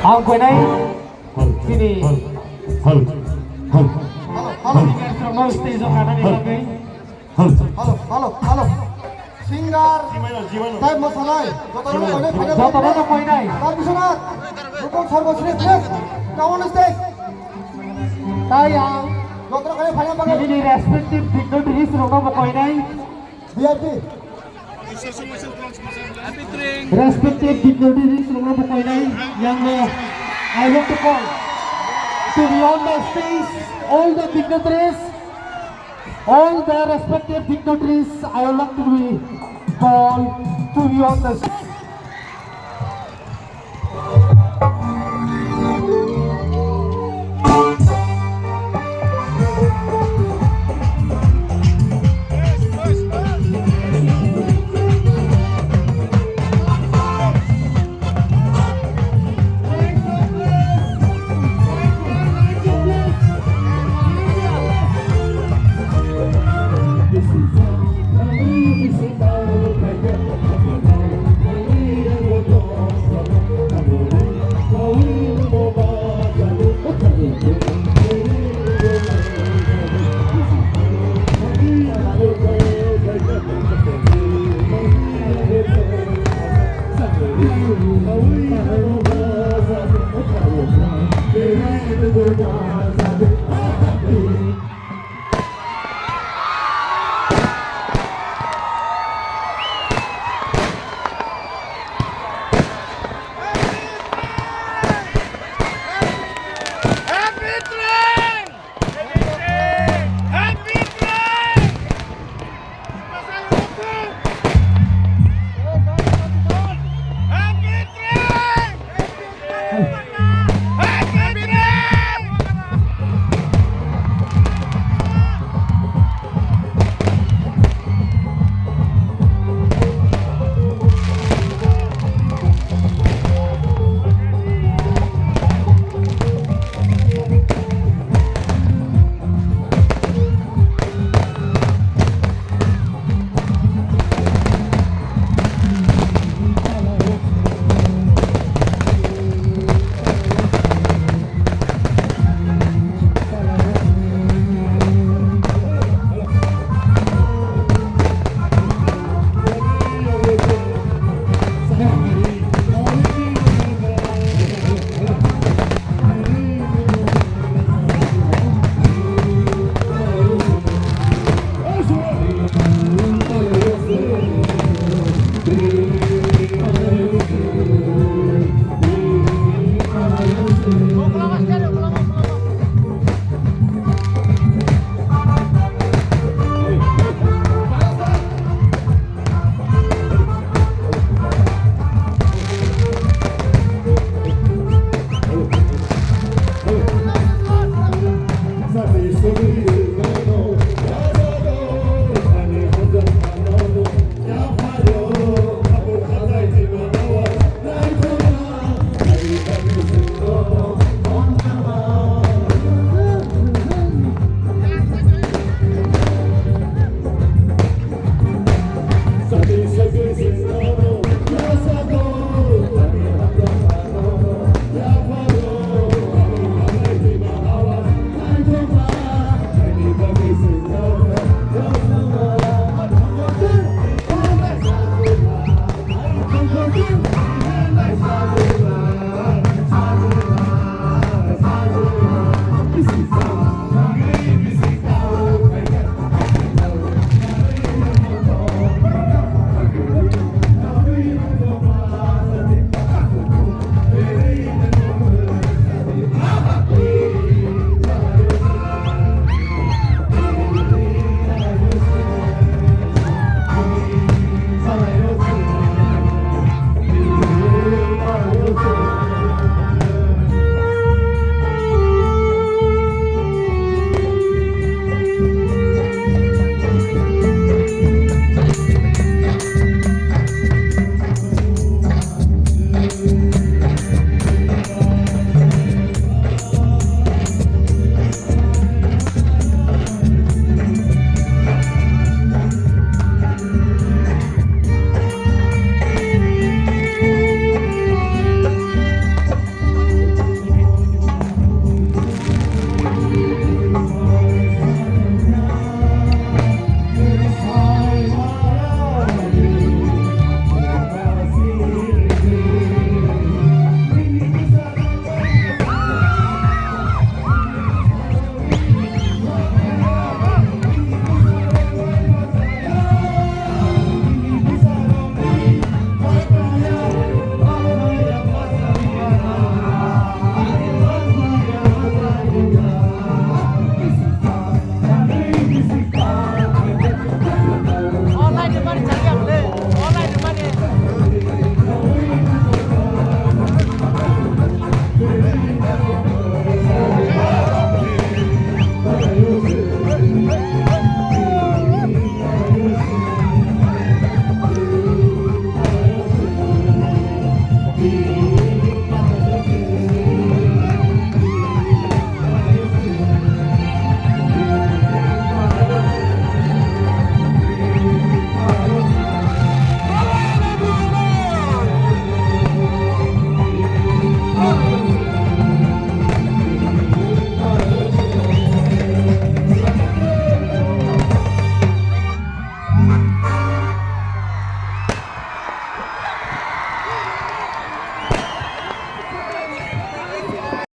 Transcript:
Ang kunay sini Halo station ada di lagi. Halo. Singer. Time masalai. Jotono koi nai. Biswanath. Rukun Sarvasri please. Down on stage. Tayang Jotono kali final banget. ini respective dignitaries rono koi nai. VIP. Respective dignitaries rono koi nai yang I want to call to be on the stage all the dignitaries. All the respective dignitaries, I would like to be called to be on the stage. Oh,